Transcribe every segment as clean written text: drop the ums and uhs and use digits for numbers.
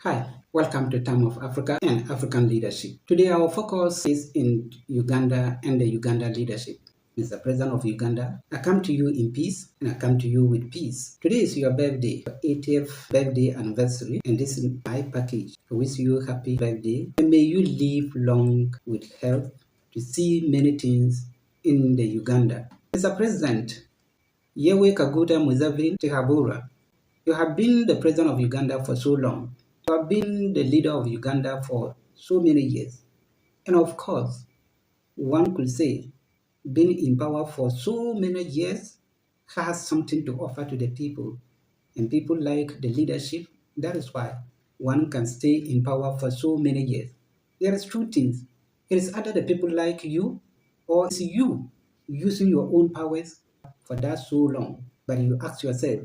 Hi, welcome to Time of Africa and African Leadership. Today our focus is in Uganda and the Uganda leadership. Mr. President of Uganda, I come to you in peace and I come to you with peace. Today is your birthday, your 80th birthday anniversary, and this is my package. I wish you a happy birthday and may you live long with health to see many things in the Uganda. Mr. President, Yoweri Moseveni President, you have been the president of Uganda for so long. You have been the leader of Uganda for so many years. And of course, one could say being in power for so many years has something to offer to the people. And people like the leadership. That is why one can stay in power for so many years. There is two things. It is either the people like you or it's you using your own powers for that so long. But you ask yourself,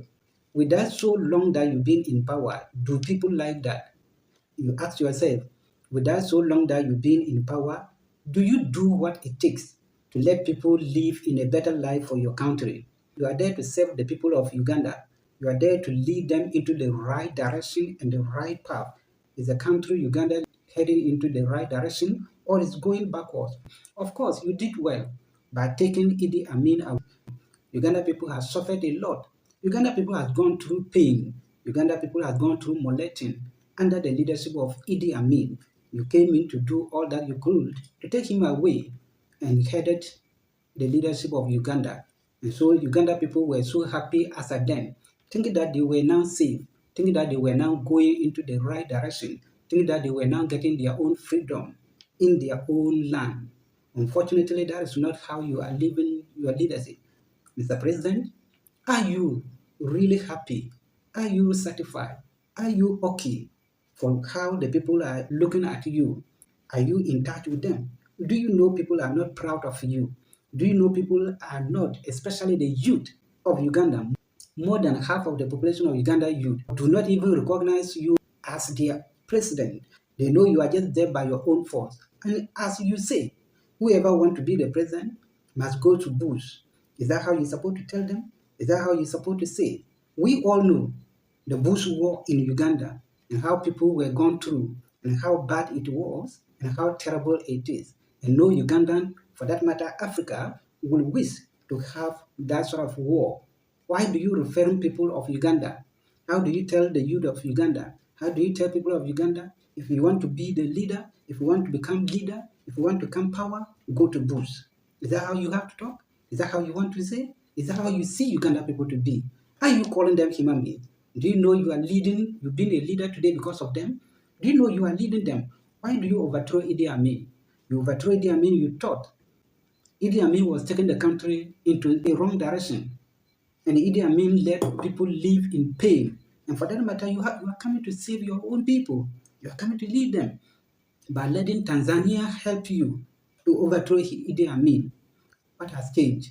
with that so long that you've been in power, do people like that? You ask yourself, with that so long that you've been in power, do you do what it takes to let people live in a better life for your country? You are there to serve the people of Uganda. You are there to lead them into the right direction and the right path. Is the country Uganda heading into the right direction or is going backwards? Of course, you did well by taking Idi Amin away. Uganda people have suffered a lot. Uganda people have gone through pain. Uganda people have gone through molesting under the leadership of Idi Amin. You came in to do all that you could to take him away and headed the leadership of Uganda. And so Uganda people were so happy as at then, thinking that they were now safe, thinking that they were now going into the right direction, thinking that they were now getting their own freedom in their own land. Unfortunately, that is not how you are living your leadership. Mr. President, are you really happy? Are you satisfied? Are you okay for how the people are looking at you? Are you in touch with them? Do you know people are not proud of you? Do you know people are not, especially the youth of Uganda, more than half of the population of Uganda youth do not even recognize you as their president. They know you are just there by your own force. And as you say, whoever wants to be the president must go to bush. Is that how you're supposed to tell them? Is that how you're supposed to say? We all know the bush war in Uganda and how people were gone through and how bad it was and how terrible it is. And no Ugandan, for that matter, Africa, will wish to have that sort of war. Why do you refer people of Uganda? How do you tell the youth of Uganda? How do you tell people of Uganda, if you want to be the leader, if you want to become leader, if you want to come power, go to bush? Is that how you have to talk? Is that how you want to say? Is that how you see Uganda people to be? Are you calling them human beings? Do you know you are leading, you've been a leader today because of them? Do you know you are leading them? Why do you overthrow Idi Amin? You overthrow Idi Amin, you thought Idi Amin was taking the country into the wrong direction. And Idi Amin let people live in pain. And for that matter, you are coming to save your own people. You are coming to lead them by letting Tanzania help you to overthrow Idi Amin. What has changed?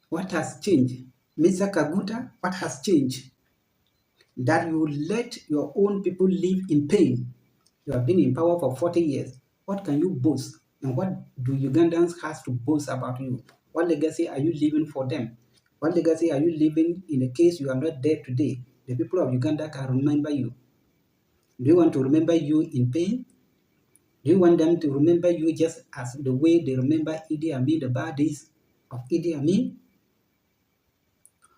What has changed? Mr. Kaguta, what has changed? That you let your own people live in pain. You have been in power for 40 years. What can you boast? And what do Ugandans have to boast about you? What legacy are you leaving for them? What legacy are you leaving in the case you are not there today? The people of Uganda can remember you. Do you want to remember you in pain? Do you want them to remember you just as the way they remember Idi Amin, the bad days of Idi Amin?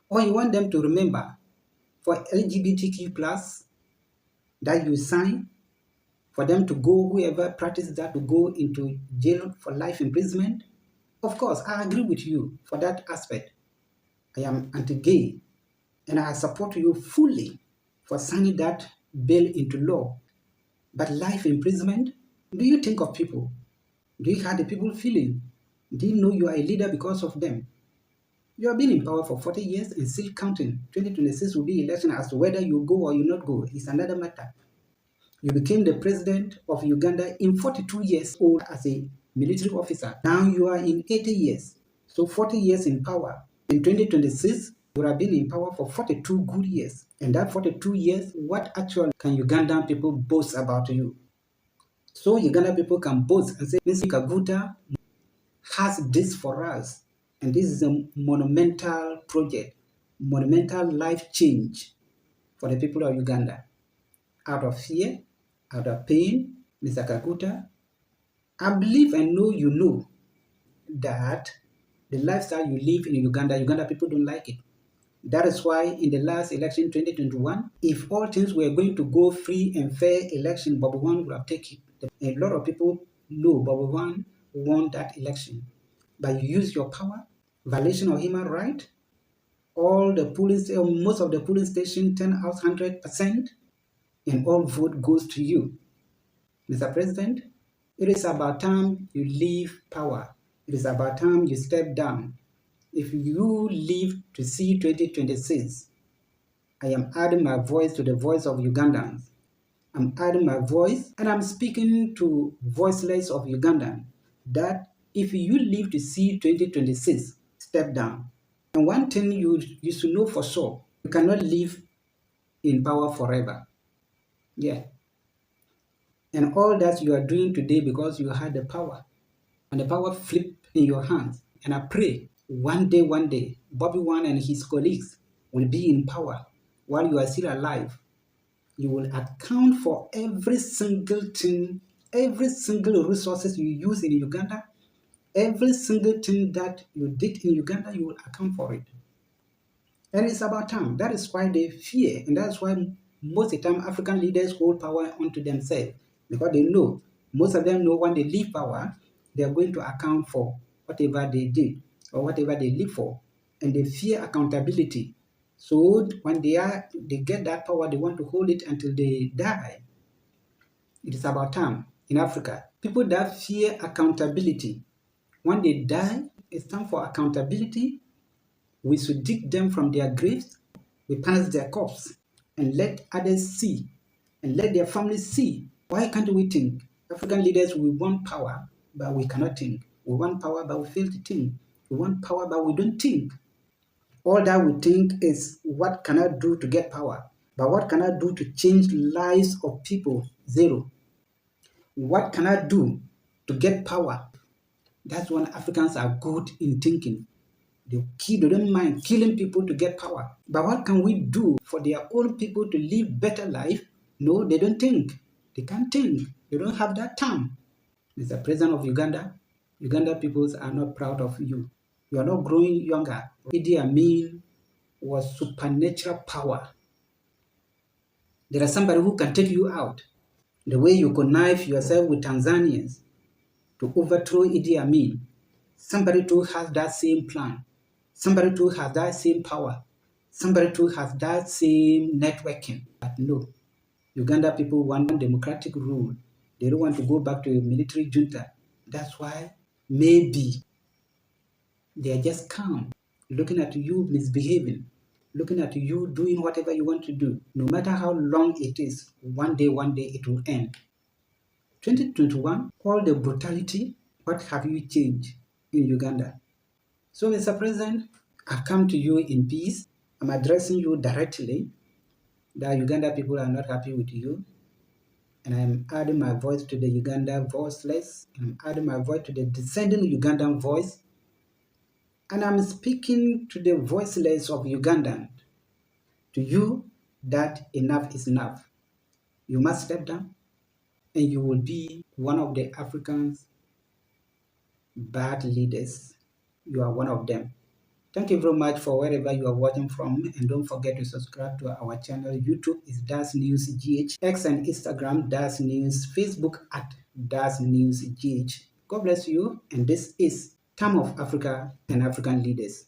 Or you want them to remember for LGBTQ plus that you sign, for them to go, whoever practices that, to go into jail for life imprisonment? Of course, I agree with you for that aspect. I am anti-gay and I support you fully for signing that bill into law. But life imprisonment, do you think of people? Do you have the people feeling? Do you know you are a leader because of them? You have been in power for 40 years and still counting. 2026 will be election. As to whether you go or you not go is another matter. You became the president of Uganda in 42 years old as a military officer. Now you are in 80 years. So 40 years in power. In 2026, you have been in power for 42 good years. And that 42 years, what actually can Ugandan people boast about you? So Uganda people can boast and say, Mr. Kaguta has this for us. And this is a monumental project, monumental life change for the people of Uganda. out of fear, out of pain, Mr. Kakuta. I believe and know you know that the lifestyle you live in Uganda people don't like it. That is why in the last election 2021, if all things were going to go free and fair election, Bobi Wine would have taken it. A lot of people know Bobi Wine won that election. But you use your power, violation of human right, all the police, most of the polling station turn out 100%, and all vote goes to you. Mr. President, it is about time you leave power. It is about time you step down. If you live to see 2026, I am adding my voice to the voice of Ugandans. I'm adding my voice and I'm speaking to voiceless of Ugandans that if you live to see 2026, step down. And one thing you should know for sure, you cannot live in power forever. Yeah. And all that you are doing today because you had the power, and the power flipped in your hands. And I pray one day, Bobby Wine and his colleagues will be in power while you are still alive. You will account for every single thing, every single resources you use in Uganda, every single thing that you did in Uganda, you will account for it. And it's about time. That is why they fear, and that's why most of the time African leaders hold power onto themselves, because they know, most of them know when they leave power, they are going to account for whatever they did or whatever they live for, and they fear accountability. So when they get that power, they want to hold it until they die. It is about time in Africa. People that fear accountability, when they die, it's time for accountability. We should dig them from their graves, we punish their corpse, and let others see, and let their families see. Why can't we think? African leaders, we want power, but we cannot think. We want power, but we fail to think. We want power, but we don't think. All that we think is, what can I do to get power? But what can I do to change lives of people? Zero. What can I do to get power? That's when Africans are good in thinking. They don't mind killing people to get power. But what can we do for their own people to live better life? No, they don't think. They can't think. They don't have that time. Mr. President of Uganda, Uganda peoples are not proud of you. You are not growing younger. Idi Amin was supernatural power. There is somebody who can take you out. The way you connive yourself with Tanzanians to overthrow Idi Amin, somebody too has that same plan. Somebody too has that same power. Somebody too has that same networking. But no, Uganda people want democratic rule. They don't want to go back to a military junta. That's why maybe they are just calm, looking at you misbehaving, looking at you doing whatever you want to do. No matter how long it is, one day it will end. 2021, all the brutality, what have you changed in Uganda? So, Mr. President, I've come to you in peace. I'm addressing you directly that Uganda people are not happy with you. And I'm adding my voice to the Uganda voiceless. And I'm adding my voice to the descending Ugandan voice. And I'm speaking to the voiceless of Ugandan. To you, that enough is enough. You must step down, and you will be one of the Africans' bad leaders. You are one of them. Thank you very much for wherever you are watching from, and don't forget to subscribe to our channel. YouTube is Das News GH, X and Instagram Das News, Facebook at Das News GH. God bless you, and this is Time of Africa and African Leaders.